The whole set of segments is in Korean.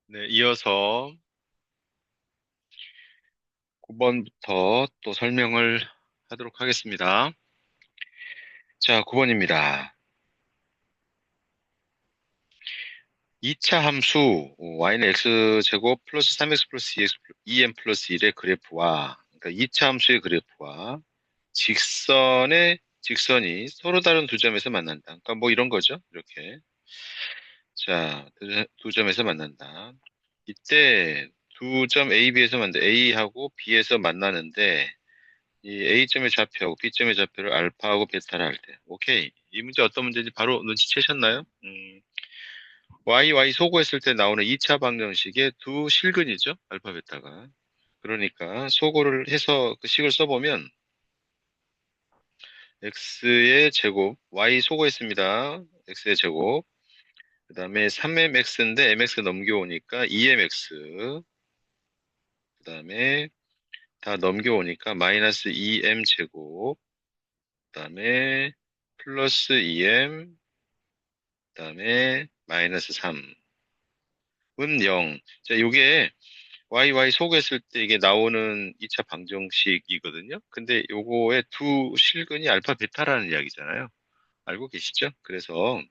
네, 이어서 9번부터 또 설명을 하도록 하겠습니다. 자, 9번입니다. 2차 함수 y는 x제곱 플러스 3x 플러스 2m 플러스 1의 그래프와 그러니까 2차 함수의 그래프와 직선이 서로 다른 두 점에서 만난다. 그러니까 뭐 이런 거죠. 이렇게. 자, 두 점에서 만난다. 이때 두 점 A, B에서 A하고 B에서 만나는데 이 A점의 좌표하고 B점의 좌표를 알파하고 베타라 할 때. 오케이. 이 문제 어떤 문제인지 바로 눈치채셨나요? Y 소거했을 때 나오는 2차 방정식의 두 실근이죠. 알파, 베타가. 그러니까 소거를 해서 그 식을 써보면 X의 제곱, Y 소거했습니다. X의 제곱. 그 다음에 3mx인데 mx 넘겨오니까 2mx. 그 다음에 다 넘겨오니까 마이너스 2m 제곱. 그 다음에 플러스 2m. 그다음에 마이너스 3은 0. 자, 요게 YY 소개했을 때 이게 나오는 2차 방정식이거든요. 근데 요거의 두 실근이 알파 베타라는 이야기잖아요. 알고 계시죠? 그래서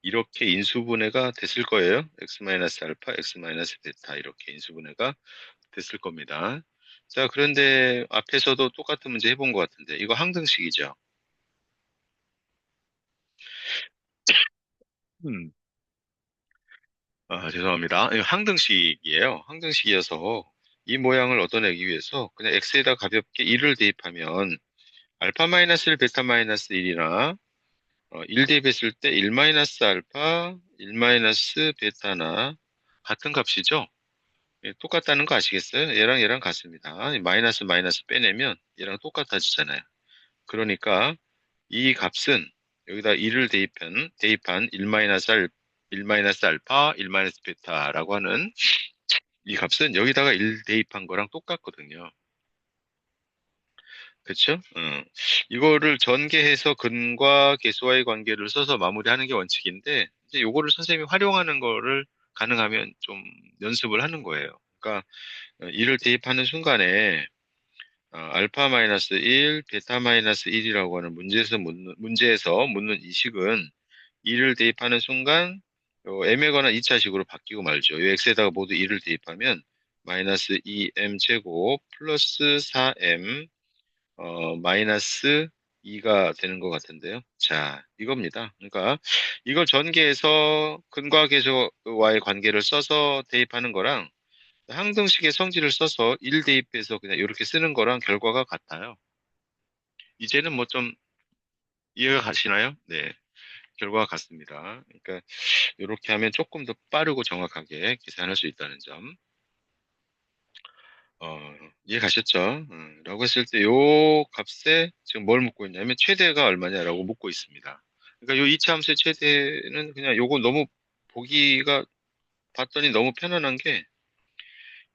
이렇게 인수분해가 됐을 거예요. x 마이너스 알파, x 마이너스 베타 이렇게 인수분해가 됐을 겁니다. 자, 그런데 앞에서도 똑같은 문제 해본 것 같은데 이거 항등식이죠. 음. 죄송합니다. 이거 항등식이에요. 항등식이어서 이 모양을 얻어내기 위해서 그냥 x에다 가볍게 1을 대입하면 알파 마이너스 1, 베타 마이너스 1이나 1 대입했을 때 1 마이너스 알파, 1 마이너스 베타나 같은 값이죠. 예, 똑같다는 거 아시겠어요? 얘랑 같습니다. 이 마이너스 마이너스 빼내면 얘랑 똑같아지잖아요. 그러니까 이 값은 여기다 1을 대입한 1 마이너스 알파, 1 마이너스 베타라고 하는 이 값은 여기다가 1 대입한 거랑 똑같거든요. 그쵸? 이거를 전개해서 근과 계수와의 관계를 써서 마무리하는 게 원칙인데, 이제 요거를 선생님이 활용하는 거를 가능하면 좀 연습을 하는 거예요. 그러니까, 1을 대입하는 순간에, 알파 마이너스 1, 베타 마이너스 1이라고 하는 문제에서 묻는 이 식은 2를 대입하는 순간 m에거나 2차식으로 바뀌고 말죠. 이 x에다가 모두 2를 대입하면 마이너스 2m 제곱 플러스 4m 마이너스 2가 되는 것 같은데요. 자, 이겁니다. 그러니까 이걸 전개해서 근과 계수와의 관계를 써서 대입하는 거랑 항등식의 성질을 써서 1 대입해서 그냥 이렇게 쓰는 거랑 결과가 같아요. 이제는 뭐 좀 이해가 가시나요? 네. 결과가 같습니다. 그러니까 이렇게 하면 조금 더 빠르고 정확하게 계산할 수 있다는 점. 어, 이해 가셨죠? 라고 했을 때 요 값에 지금 뭘 묻고 있냐면 최대가 얼마냐라고 묻고 있습니다. 그러니까 요 이차 함수의 최대는 그냥 요거 너무 보기가 봤더니 너무 편안한 게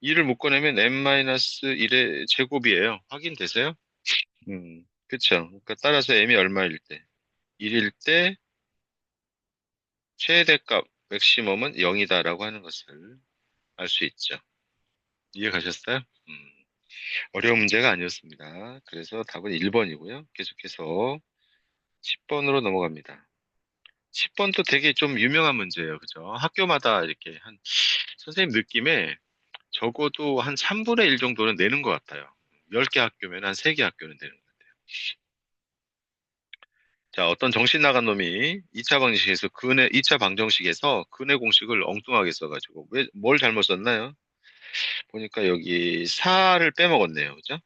2를 묶어내면 n-1의 제곱이에요. 확인되세요? 그쵸. 그러니까 따라서 m이 얼마일 때? 1일 때 최대값, 맥시멈은 0이다라고 하는 것을 알 수 있죠. 이해 가셨어요? 어려운 문제가 아니었습니다. 그래서 답은 1번이고요. 계속해서 10번으로 넘어갑니다. 10번도 되게 좀 유명한 문제예요. 그죠? 학교마다 이렇게 선생님 느낌에 적어도 한 3분의 1 정도는 내는 것 같아요. 10개 학교면 한 3개 학교는 되는 것 같아요. 자, 어떤 정신 나간 놈이 2차 방정식에서 근의 공식을 엉뚱하게 써가지고, 뭘 잘못 썼나요? 보니까 여기 4를 빼먹었네요. 그죠?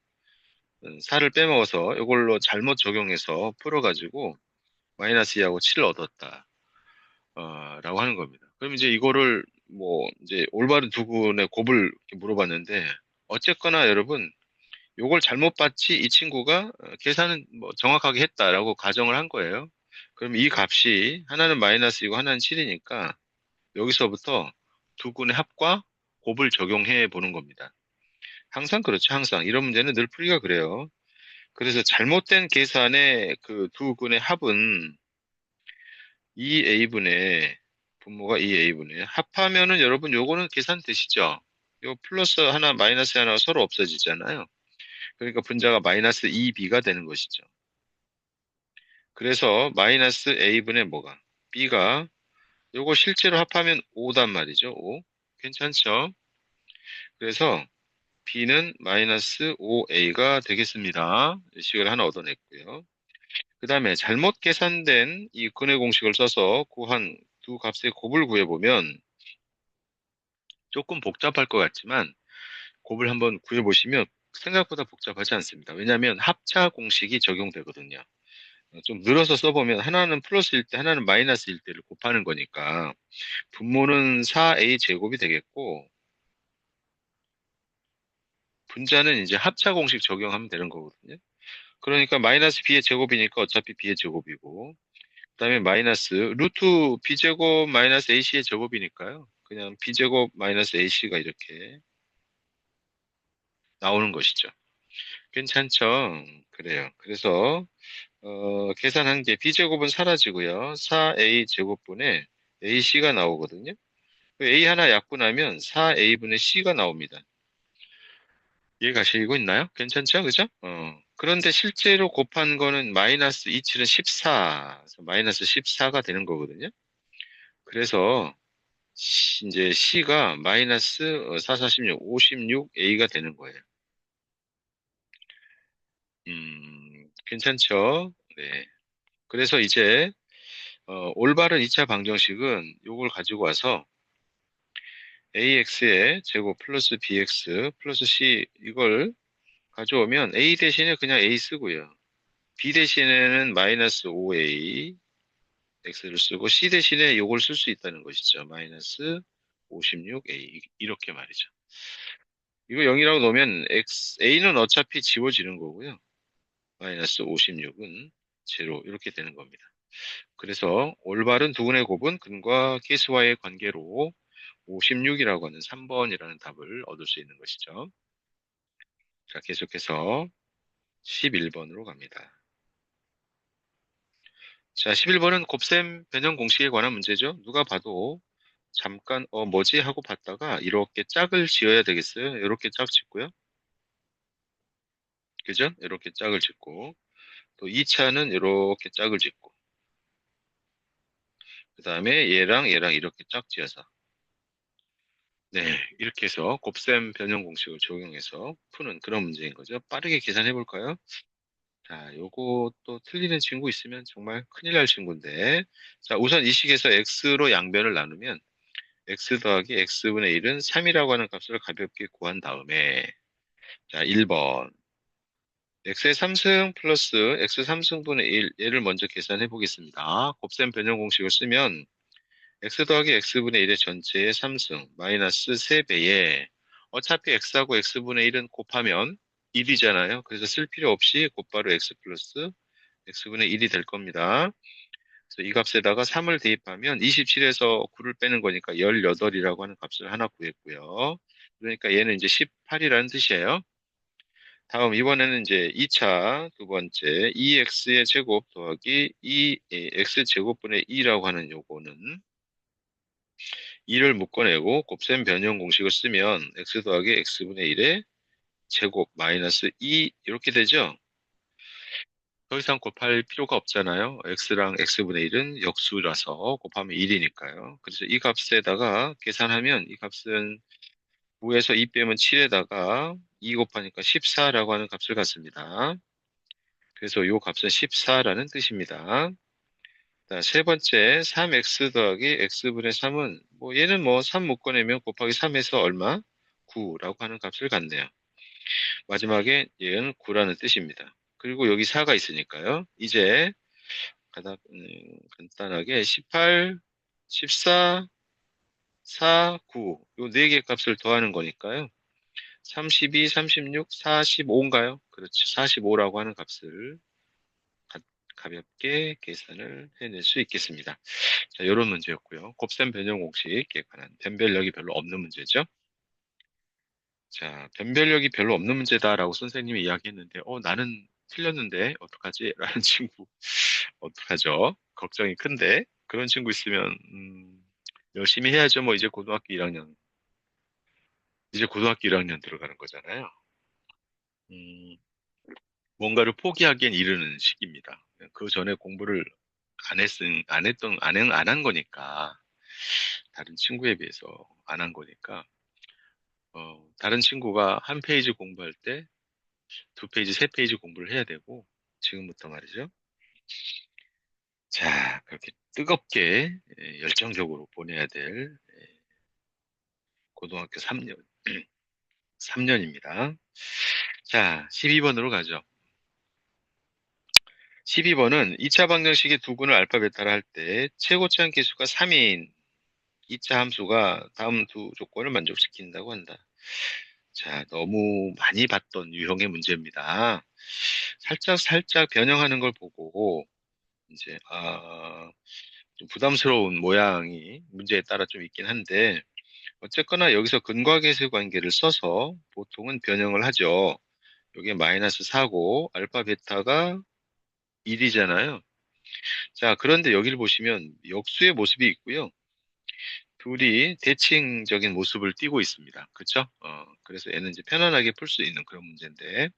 4를 빼먹어서 이걸로 잘못 적용해서 풀어가지고 마이너스 2하고 7을 얻었다. 라고 하는 겁니다. 그럼 이제 이거를 뭐 이제 올바른 두근의 곱을 이렇게 물어봤는데 어쨌거나 여러분 요걸 잘못 봤지 이 친구가 계산은 뭐 정확하게 했다라고 가정을 한 거예요. 그럼 이 값이 하나는 마이너스이고 하나는 7이니까 여기서부터 두근의 합과 곱을 적용해 보는 겁니다. 항상 그렇죠. 항상 이런 문제는 늘 풀이가 그래요. 그래서 잘못된 계산의 그 두 근의 합은 2a분의 분모가 2a분의 합하면은 여러분 요거는 계산되시죠? 요 플러스 하나 마이너스 하나가 서로 없어지잖아요. 그러니까 분자가 마이너스 2b가 되는 것이죠. 그래서 마이너스 a분의 뭐가? b가 요거 실제로 합하면 5단 말이죠. 5. 괜찮죠? 그래서 b는 마이너스 5a가 되겠습니다. 식을 하나 얻어냈고요. 그 다음에 잘못 계산된 이 근의 공식을 써서 구한 두 값의 곱을 구해보면 조금 복잡할 것 같지만 곱을 한번 구해보시면 생각보다 복잡하지 않습니다. 왜냐하면 합차 공식이 적용되거든요. 좀 늘어서 써보면 하나는 플러스일 때 하나는 마이너스일 때를 곱하는 거니까 분모는 4a 제곱이 되겠고 분자는 이제 합차 공식 적용하면 되는 거거든요. 그러니까 마이너스 b의 제곱이니까 어차피 b의 제곱이고 그다음에 마이너스 루트 b제곱 마이너스 ac의 제곱이니까요. 그냥 b제곱 마이너스 ac가 이렇게 나오는 것이죠. 괜찮죠? 그래요. 그래서 계산한 게 b제곱은 사라지고요. 4a 제곱분의 ac가 나오거든요. a 하나 약분하면 4a분의 c가 나옵니다. 이해가시고 있나요? 괜찮죠? 그죠? 그런데 실제로 곱한 거는 마이너스 27은 14, 마이너스 14가 되는 거거든요. 그래서 이제 C가 마이너스 4, 46, 56A가 되는 거예요. 괜찮죠? 네. 그래서 이제 올바른 2차 방정식은 요걸 가지고 와서 AX의 제곱 플러스 BX 플러스 C 이걸 가져오면 A 대신에 그냥 A 쓰고요. B 대신에는 마이너스 5A X를 쓰고 C 대신에 요걸 쓸 수 있다는 것이죠. 마이너스 56A 이렇게 말이죠. 이거 0이라고 놓으면 A는 어차피 지워지는 거고요. 마이너스 56은 제로 이렇게 되는 겁니다. 그래서 올바른 두근의 곱은 근과 계수와의 관계로 56이라고 하는 3번이라는 답을 얻을 수 있는 것이죠. 자, 계속해서 11번으로 갑니다. 자, 11번은 곱셈 변형 공식에 관한 문제죠. 누가 봐도 잠깐 뭐지 하고 봤다가 이렇게 짝을 지어야 되겠어요. 이렇게 짝 짓고요. 그죠? 이렇게 짝을 짓고 또 2차는 이렇게 짝을 짓고 그 다음에 얘랑 얘랑 이렇게 짝지어서 네 이렇게 해서 곱셈 변형 공식을 적용해서 푸는 그런 문제인 거죠. 빠르게 계산해 볼까요? 자, 요거 또 틀리는 친구 있으면 정말 큰일 날 친구인데 자 우선 이 식에서 x로 양변을 나누면 x 더하기 x분의 1은 3이라고 하는 값을 가볍게 구한 다음에 자 1번 x의 3승 플러스 x 3승분의 1 얘를 먼저 계산해 보겠습니다. 곱셈 변형 공식을 쓰면 x 더하기 x분의 1의 전체의 3승 마이너스 3배에 어차피 x하고 x분의 1은 곱하면 1이잖아요. 그래서 쓸 필요 없이 곧바로 x 플러스 x분의 1이 될 겁니다. 그래서 이 값에다가 3을 대입하면 27에서 9를 빼는 거니까 18이라고 하는 값을 하나 구했고요. 그러니까 얘는 이제 18이라는 뜻이에요. 다음 이번에는 이제 2차 두 번째 2x의 제곱 더하기 2x 제곱분의 2라고 하는 요거는 2를 묶어내고 곱셈 변형 공식을 쓰면 x 더하기 x분의 1의 제곱 마이너스 2 이렇게 되죠. 더 이상 곱할 필요가 없잖아요. x랑 x분의 1은 역수라서 곱하면 1이니까요. 그래서 이 값에다가 계산하면 이 값은 9에서 2 빼면 7에다가 2 곱하니까 14라고 하는 값을 갖습니다. 그래서 이 값은 14라는 뜻입니다. 자, 세 번째 3x 더하기 x분의 3은 뭐 얘는 뭐 3 묶어내면 곱하기 3에서 얼마? 9라고 하는 값을 갖네요. 마지막에 얘는 9라는 뜻입니다. 그리고 여기 4가 있으니까요. 이제 간단하게 18, 14, 4, 9. 요 네 개 값을 더하는 거니까요. 32, 36, 45인가요? 그렇죠. 45라고 하는 값을 가볍게 계산을 해낼 수 있겠습니다. 자, 이런 문제였고요. 곱셈 변형 공식에 관한 변별력이 별로 없는 문제죠. 자, 변별력이 별로 없는 문제다라고 선생님이 이야기했는데, 나는 틀렸는데 어떡하지? 라는 친구 어떡하죠? 걱정이 큰데 그런 친구 있으면 열심히 해야죠. 뭐 이제 고등학교 1학년 들어가는 거잖아요. 음, 뭔가를 포기하기엔 이르는 시기입니다. 그 전에 공부를 안 한 거니까, 다른 친구에 비해서 안 한 거니까, 다른 친구가 한 페이지 공부할 때 두 페이지, 세 페이지 공부를 해야 되고, 지금부터 말이죠. 자, 그렇게 뜨겁게, 열정적으로 보내야 될 고등학교 3년, 3년입니다. 자, 12번으로 가죠. 12번은 2차 방정식의 두 근을 알파, 베타를 할 때 최고차항 계수가 3인 2차 함수가 다음 두 조건을 만족시킨다고 한다. 자, 너무 많이 봤던 유형의 문제입니다. 살짝 살짝 변형하는 걸 보고 이제 좀 부담스러운 모양이 문제에 따라 좀 있긴 한데 어쨌거나 여기서 근과 계수 관계를 써서 보통은 변형을 하죠. 여기에 마이너스 4고 알파 베타가 1이잖아요. 자, 그런데 여기를 보시면 역수의 모습이 있고요. 둘이 대칭적인 모습을 띠고 있습니다. 그쵸? 그래서 얘는 이제 편안하게 풀 수 있는 그런 문제인데.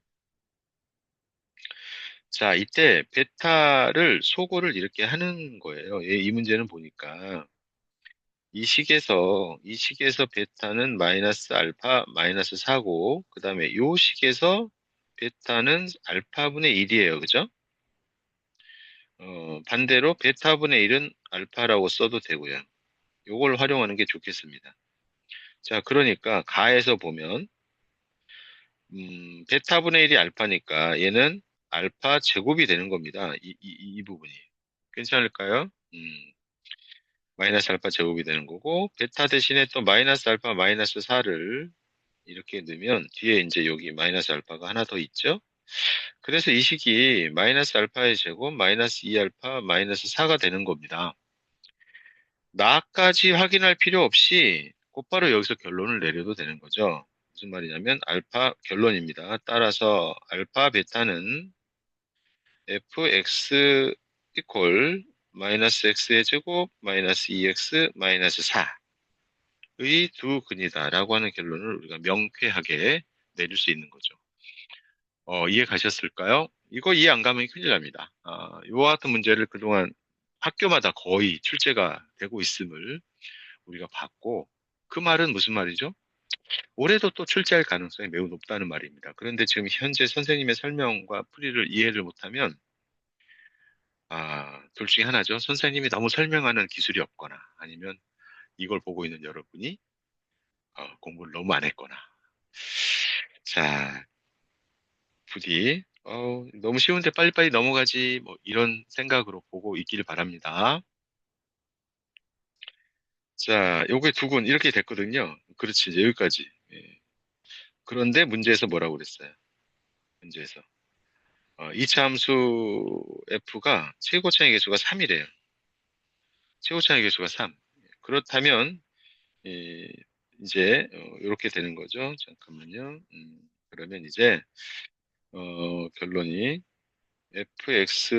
자, 이때 베타를 소거를 이렇게 하는 거예요. 이 문제는 보니까 이 식에서 베타는 마이너스 알파 마이너스 4고 그 다음에 요 식에서 베타는 알파분의 1이에요. 그죠? 반대로 베타분의 1은 알파라고 써도 되고요. 요걸 활용하는 게 좋겠습니다. 자, 그러니까 가에서 보면 베타분의 1이 알파니까 얘는 알파 제곱이 되는 겁니다. 이 부분이. 괜찮을까요? 마이너스 알파 제곱이 되는 거고, 베타 대신에 또 마이너스 알파 마이너스 4를 이렇게 넣으면 뒤에 이제 여기 마이너스 알파가 하나 더 있죠? 그래서 이 식이 마이너스 알파의 제곱 마이너스 2 알파 마이너스 4가 되는 겁니다. 나까지 확인할 필요 없이 곧바로 여기서 결론을 내려도 되는 거죠. 무슨 말이냐면 알파 결론입니다. 따라서 알파 베타는 fx 이퀄 마이너스 x의 제곱 마이너스 2x 마이너스 4의 두 근이다라고 하는 결론을 우리가 명쾌하게 내릴 수 있는 거죠. 이해 가셨을까요? 이거 이해 안 가면 큰일 납니다. 이와 같은 문제를 그동안 학교마다 거의 출제가 되고 있음을 우리가 봤고, 그 말은 무슨 말이죠? 올해도 또 출제할 가능성이 매우 높다는 말입니다. 그런데 지금 현재 선생님의 설명과 풀이를 이해를 못하면, 둘 중에 하나죠. 선생님이 너무 설명하는 기술이 없거나, 아니면 이걸 보고 있는 여러분이 공부를 너무 안 했거나. 자, 부디, 너무 쉬운데 빨리빨리 넘어가지, 뭐, 이런 생각으로 보고 있기를 바랍니다. 자, 요게 두 군, 이렇게 됐거든요. 그렇지, 이제 여기까지. 예. 그런데 문제에서 뭐라고 그랬어요? 문제에서. 2차 함수 f가 최고차의 개수가 3이래요. 최고차의 개수가 3. 그렇다면, 이, 이제, 이렇게 되는 거죠. 잠깐만요. 그러면 이제, 결론이, fx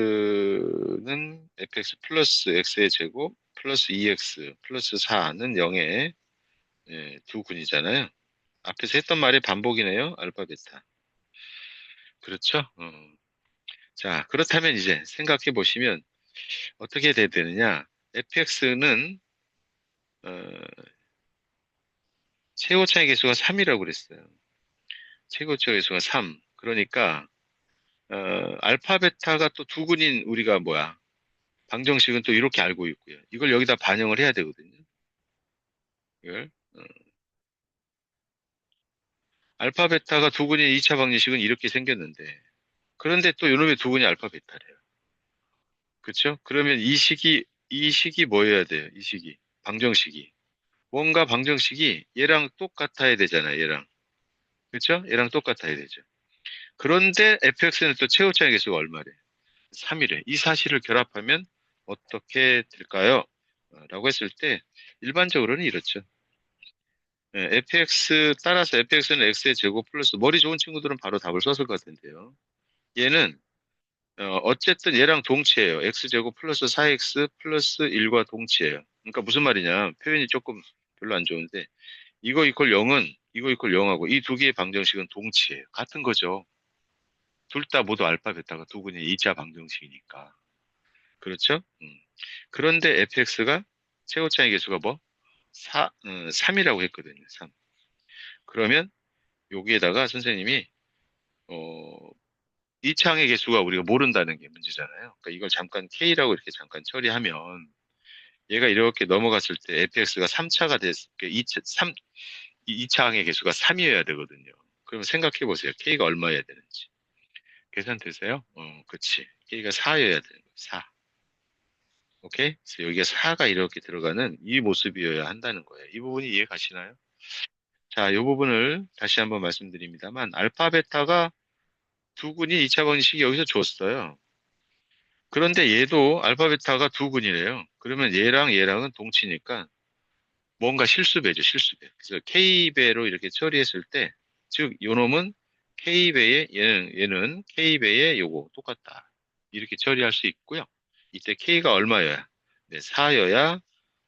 플러스 x의 제곱 플러스 2x 플러스 4는 0의 두 근이잖아요. 앞에서 했던 말의 반복이네요. 알파, 베타. 그렇죠? 자, 그렇다면 이제 생각해 보시면 어떻게 돼야 되느냐? fx는 최고차의 개수가 3이라고 그랬어요. 최고차의 개수가 3. 그러니까 알파, 베타가 또 두 근인 우리가 뭐야? 방정식은 또 이렇게 알고 있고요. 이걸 여기다 반영을 해야 되거든요. 이걸. 알파, 베타가 두 근인 2차 방정식은 이렇게 생겼는데, 그런데 또 이놈의 두 근이 알파, 베타래요. 그렇죠? 그러면 이 식이 뭐여야 돼요? 이 식이. 방정식이. 뭔가 방정식이 얘랑 똑같아야 되잖아요, 얘랑. 그렇죠? 얘랑 똑같아야 되죠. 그런데 fx는 또 최고차의 개수가 얼마래? 3이래. 이 사실을 결합하면 어떻게 될까요? 라고 했을 때 일반적으로는 이렇죠. 따라서 fx는 x의 제곱 플러스 머리 좋은 친구들은 바로 답을 썼을 것 같은데요. 얘는 어쨌든 얘랑 동치예요. x제곱 플러스 4x 플러스 1과 동치예요. 그러니까 무슨 말이냐. 표현이 조금 별로 안 좋은데, 이거 이퀄 0은, 이거 이퀄 0하고 이 두 개의 방정식은 동치예요. 같은 거죠. 둘 다 모두 알파, 베타가 두 분의 2차 방정식이니까. 그렇죠? 그런데 fx가 최고차의 개수가 뭐? 3이라고 했거든요. 3. 그러면 여기에다가 선생님이, 어, 2차항의 개수가 우리가 모른다는 게 문제잖아요. 그러니까 이걸 잠깐 k라고 이렇게 잠깐 처리하면 얘가 이렇게 넘어갔을 때 fx가 3차가 됐을 때 2차항의 개수가 3이어야 되거든요. 그러면 생각해 보세요. k가 얼마여야 되는지. 계산되세요? 그치. k가 4여야 되는 거예요. 4. 오케이? 그래서 여기가 4가 이렇게 들어가는 이 모습이어야 한다는 거예요. 이 부분이 이해 가시나요? 자, 이 부분을 다시 한번 말씀드립니다만, 알파, 베타가 두 군이 2차 방정식이 여기서 줬어요. 그런데 얘도 알파, 베타가 두 군이래요. 그러면 얘랑 얘랑은 동치니까 뭔가 실수배죠, 실수배. 그래서 K배로 이렇게 처리했을 때, 즉, 요 놈은 K배의, 얘는 K배의 요거 똑같다. 이렇게 처리할 수 있고요. 이때 K가 얼마여야? 네, 4여야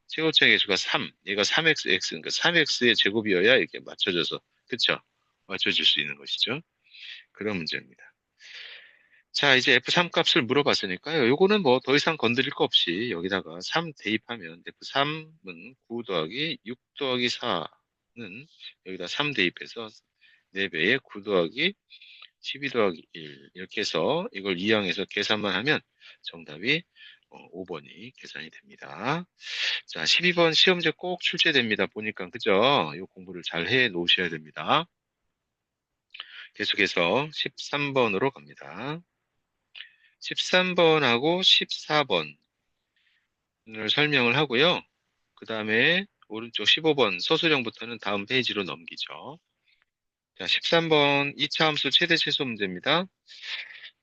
최고차의 개수가 3. 얘가 3x, 그러니까 3x의 제곱이어야 이렇게 맞춰져서, 그쵸? 맞춰질 수 있는 것이죠. 그런 문제입니다. 자, 이제 F3 값을 물어봤으니까요. 요거는 뭐 더 이상 건드릴 거 없이 여기다가 3 대입하면 F3은 9 더하기 6 더하기 4는 여기다 3 대입해서 4배에 9 더하기 12 더하기 1 이렇게 해서 이걸 이항해서 계산만 하면 정답이 5번이 계산이 됩니다. 자, 12번 시험제 꼭 출제됩니다. 보니까 그죠? 이 공부를 잘 해 놓으셔야 됩니다. 계속해서 13번으로 갑니다. 13번하고 14번을 설명을 하고요. 그 다음에 오른쪽 15번 서술형부터는 다음 페이지로 넘기죠. 자, 13번 2차 함수 최대 최소 문제입니다.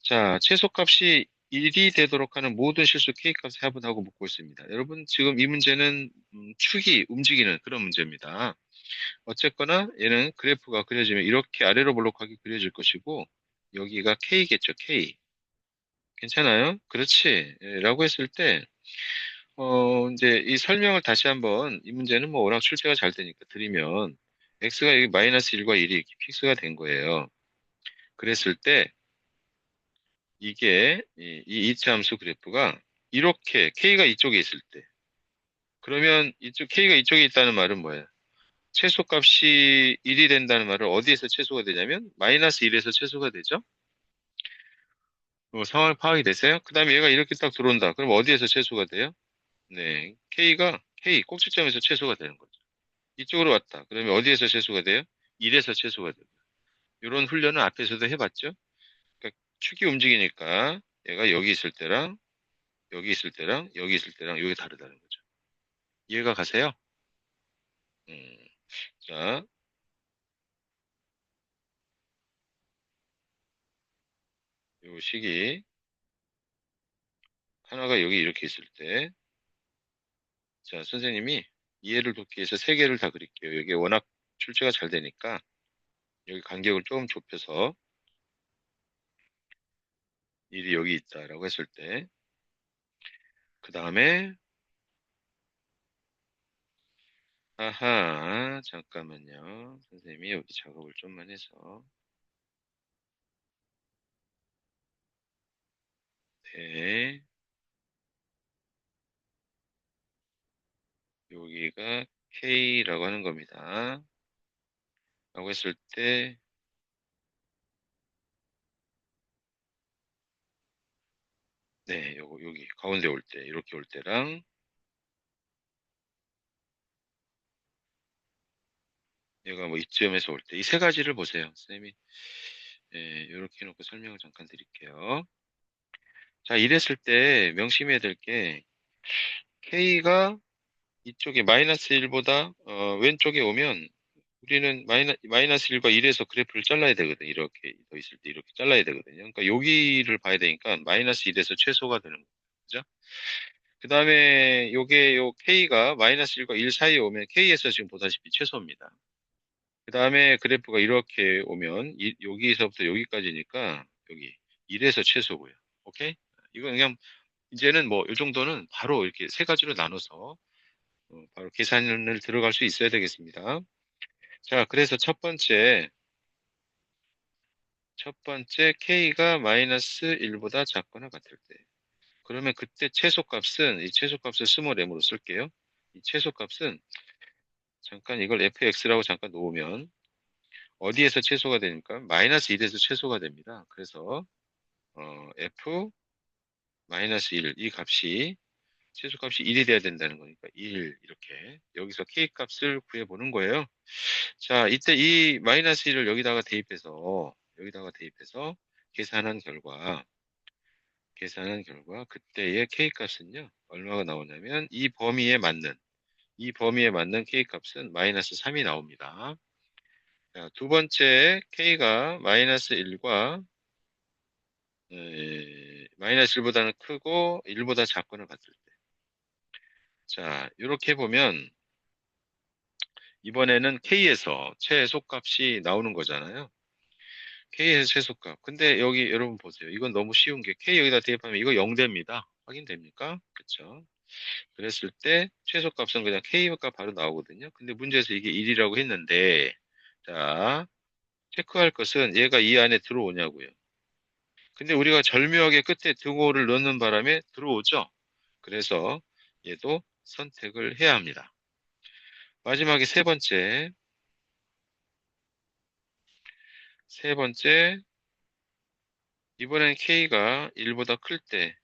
자, 최소값이 1이 되도록 하는 모든 실수 k값 합은하고 묻고 있습니다. 여러분, 지금 이 문제는 축이 움직이는 그런 문제입니다. 어쨌거나 얘는 그래프가 그려지면 이렇게 아래로 볼록하게 그려질 것이고 여기가 K겠죠, K. 괜찮아요? 그렇지. 예, 라고 했을 때 이제 이 설명을 다시 한번 이 문제는 뭐 워낙 출제가 잘 되니까 드리면 x가 여기 마이너스 1과 1이 이렇게 픽스가 된 거예요. 그랬을 때 이게 이 이차 함수 그래프가 이렇게 K가 이쪽에 있을 때 그러면 이쪽 K가 이쪽에 있다는 말은 뭐예요? 최소값이 1이 된다는 말은 어디에서 최소가 되냐면 마이너스 1에서 최소가 되죠. 상황 파악이 되세요? 그 다음에 얘가 이렇게 딱 들어온다. 그럼 어디에서 최소가 돼요? 네, K가 K 꼭지점에서 최소가 되는 거죠. 이쪽으로 왔다. 그러면 어디에서 최소가 돼요? 1에서 최소가 돼요. 이런 훈련은 앞에서도 해봤죠. 그러니까 축이 움직이니까 얘가 여기 있을 때랑 여기 있을 때랑 여기 있을 때랑 이게 다르다는 거죠. 이해가 가세요? 음, 자, 요 식이 하나가 여기 이렇게 있을 때 자, 선생님이 이해를 돕기 위해서 세 개를 다 그릴게요. 여기 워낙 출제가 잘 되니까 여기 간격을 조금 좁혀서 일이 여기 있다라고 했을 때, 그 다음에, 아하, 잠깐만요. 선생님이 여기 작업을 좀만 해서, 네, 여기가 K라고 하는 겁니다. 라고 했을 때, 네, 요거, 여기, 가운데 올 때, 이렇게 올 때랑, 얘가 뭐 이쯤에서 올 때, 이 세 가지를 보세요. 선생님이, 예, 이렇게 해놓고 설명을 잠깐 드릴게요. 자, 이랬을 때 명심해야 될 게, K가 이쪽에 마이너스 1보다 왼쪽에 오면 우리는 마이너스 1과 1에서 그래프를 잘라야 되거든. 이렇게 더 있을 때 이렇게 잘라야 되거든요. 그러니까 여기를 봐야 되니까 마이너스 1에서 최소가 되는 거죠. 그죠? 그 다음에 요게 요 K가 마이너스 1과 1 사이에 오면 K에서 지금 보다시피 최소입니다. 그 다음에 그래프가 이렇게 오면 여기서부터 여기까지니까 여기 1에서 최소고요. 오케이? 이거 그냥 이제는 뭐 이 정도는 바로 이렇게 세 가지로 나눠서 바로 계산을 들어갈 수 있어야 되겠습니다. 자, 그래서 첫 번째 K가 마이너스 1보다 작거나 같을 때. 그러면 그때 최소값은, 이 최소값을 스몰 m으로 쓸게요. 이 최소값은, 잠깐 이걸 fx라고 잠깐 놓으면, 어디에서 최소가 되니까? 마이너스 1에서 최소가 됩니다. 그래서, f 마이너스 1, 이 값이, 최소값이 1이 돼야 된다는 거니까 1, 이렇게. 여기서 k 값을 구해보는 거예요. 자, 이때 이 마이너스 1을 여기다가 대입해서 계산한 결과 그때의 K값은요, 얼마가 나오냐면 이 범위에 맞는 K값은 마이너스 3이 나옵니다. 자, 두 번째 K가 마이너스 1과 마이너스 1보다는 크고 1보다 작거나 같을 때. 자, 이렇게 보면 이번에는 K에서 최소값이 나오는 거잖아요. K에서 최소값. 근데 여기 여러분 보세요. 이건 너무 쉬운 게 K 여기다 대입하면 이거 0됩니다. 확인됩니까? 그쵸? 그랬을 때 최소값은 그냥 K값 바로 나오거든요. 근데 문제에서 이게 1이라고 했는데, 자, 체크할 것은 얘가 이 안에 들어오냐고요. 근데 우리가 절묘하게 끝에 등호를 넣는 바람에 들어오죠. 그래서 얘도 선택을 해야 합니다. 마지막에 세 번째, 이번엔 K가 1보다 클 때,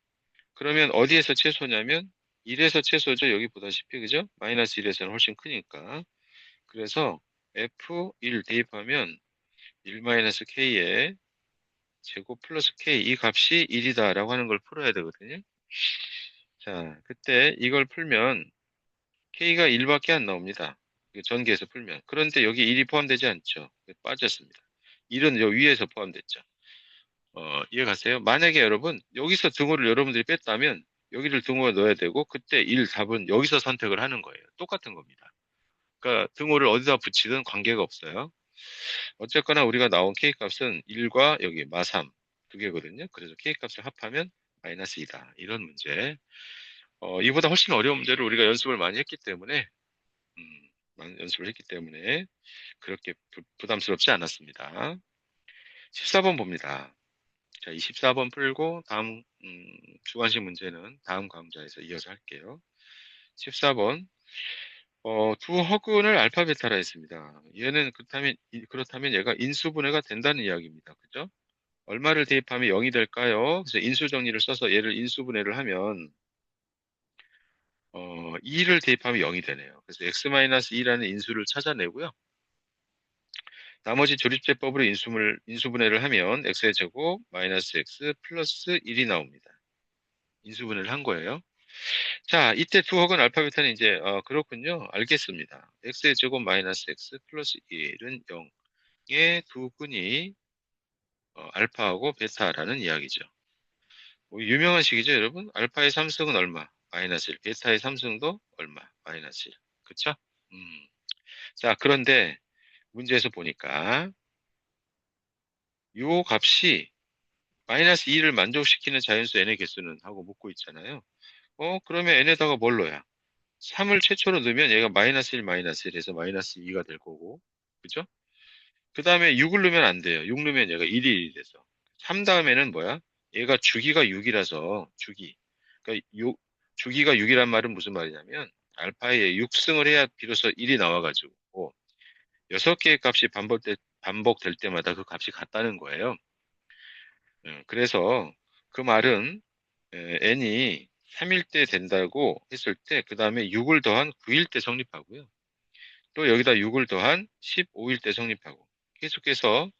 그러면 어디에서 최소냐면 1에서 최소죠. 여기 보다시피, 그죠? 마이너스 1에서는 훨씬 크니까. 그래서 F1 대입하면 1-K에 제곱 플러스 K, 이 값이 1이다라고 하는 걸 풀어야 되거든요. 자, 그때 이걸 풀면 K가 1밖에 안 나옵니다. 전개해서 풀면. 그런데 여기 1이 포함되지 않죠. 빠졌습니다. 1은 요 위에서 포함됐죠. 이해 가세요? 만약에 여러분, 여기서 등호를 여러분들이 뺐다면 여기를 등호에 넣어야 되고, 그때 1 답은 여기서 선택을 하는 거예요. 똑같은 겁니다. 그러니까 등호를 어디다 붙이든 관계가 없어요. 어쨌거나 우리가 나온 K값은 1과 여기 마3 두 개거든요. 그래서 K값을 합하면 마이너스 2다. 이런 문제. 이보다 훨씬 어려운 문제를 우리가 연습을 많이 했기 때문에, 많이 연습을 했기 때문에 그렇게 부담스럽지 않았습니다. 14번 봅니다. 자, 이 14번 풀고 다음 주관식 문제는 다음 강좌에서 이어서 할게요. 14번. 두 허근을 알파 베타라 했습니다. 얘는 그렇다면 얘가 인수분해가 된다는 이야기입니다. 그죠? 얼마를 대입하면 0이 될까요? 그래서 인수 정리를 써서 얘를 인수분해를 하면 2를 대입하면 0이 되네요. 그래서 x-2라는 인수를 찾아내고요. 나머지 조립제법으로 인수분해를 하면 x의 제곱 마이너스 x 플러스 1이 나옵니다. 인수분해를 한 거예요. 자, 이때 두 혹은 알파 베타는 이제 그렇군요. 알겠습니다. x의 제곱 마이너스 x 플러스 1은 0의 두 근이 알파하고 베타라는 이야기죠. 뭐 유명한 식이죠, 여러분? 알파의 3승은 얼마? 마이너스 1. 베타의 3승도 얼마? 마이너스 1. 그쵸? 음. 자, 그런데 문제에서 보니까 요 값이 마이너스 2를 만족시키는 자연수 n의 개수는 하고 묻고 있잖아요. 그러면 n에다가 뭘 넣어야? 3을 최초로 넣으면 얘가 마이너스 1, 마이너스 1에서 마이너스 2가 될 거고. 그죠? 그 다음에 6을 넣으면 안 돼요. 6 넣으면 얘가 1이 돼서. 3 다음에는 뭐야? 얘가 주기가 6이라서 주기. 그러니까 주기가 6이란 말은 무슨 말이냐면 알파에 6승을 해야 비로소 1이 나와가지고 6개의 값이 반복될 때마다 그 값이 같다는 거예요. 그래서 그 말은 n이 3일 때 된다고 했을 때 그 다음에 6을 더한 9일 때 성립하고요. 또 여기다 6을 더한 15일 때 성립하고 계속해서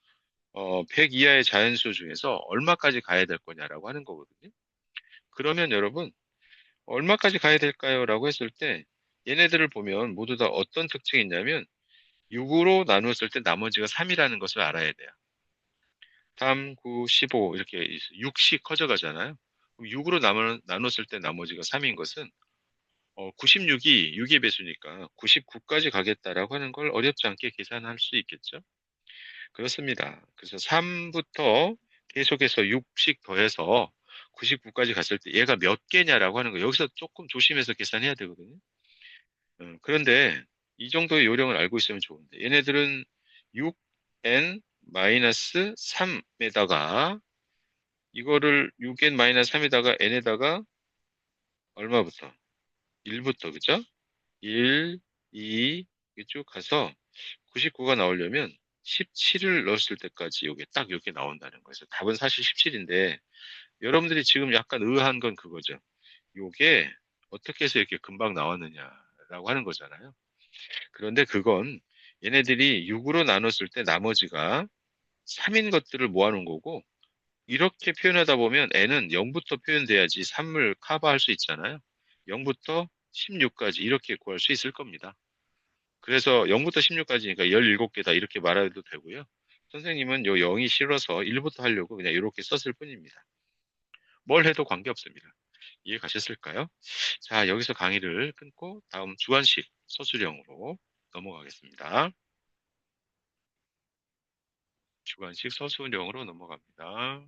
100 이하의 자연수 중에서 얼마까지 가야 될 거냐라고 하는 거거든요. 그러면 여러분 얼마까지 가야 될까요? 라고 했을 때 얘네들을 보면 모두 다 어떤 특징이 있냐면 6으로 나누었을 때 나머지가 3이라는 것을 알아야 돼요. 3, 9, 15 이렇게 6씩 커져가잖아요. 6으로 나눴을 때 나머지가 3인 것은 96이 6의 배수니까 99까지 가겠다라고 하는 걸 어렵지 않게 계산할 수 있겠죠. 그렇습니다. 그래서 3부터 계속해서 6씩 더해서 99까지 갔을 때 얘가 몇 개냐라고 하는 거 여기서 조금 조심해서 계산해야 되거든요. 그런데 이 정도의 요령을 알고 있으면 좋은데 얘네들은 6n-3에다가 이거를 6n-3에다가 n에다가 얼마부터? 1부터 그죠? 1, 2 이렇게 쭉 가서 99가 나오려면 17을 넣었을 때까지 요게 딱 이렇게 나온다는 거예요. 그래서 답은 사실 17인데 여러분들이 지금 약간 의아한 건 그거죠. 요게 어떻게 해서 이렇게 금방 나왔느냐라고 하는 거잖아요. 그런데 그건 얘네들이 6으로 나눴을 때 나머지가 3인 것들을 모아놓은 거고 이렇게 표현하다 보면 n은 0부터 표현돼야지 3을 커버할 수 있잖아요. 0부터 16까지 이렇게 구할 수 있을 겁니다. 그래서 0부터 16까지니까 17개다 이렇게 말해도 되고요. 선생님은 요 0이 싫어서 1부터 하려고 그냥 이렇게 썼을 뿐입니다. 뭘 해도 관계없습니다. 이해 가셨을까요? 자, 여기서 강의를 끊고 다음 주관식 서술형으로 넘어가겠습니다. 주관식 서술형으로 넘어갑니다.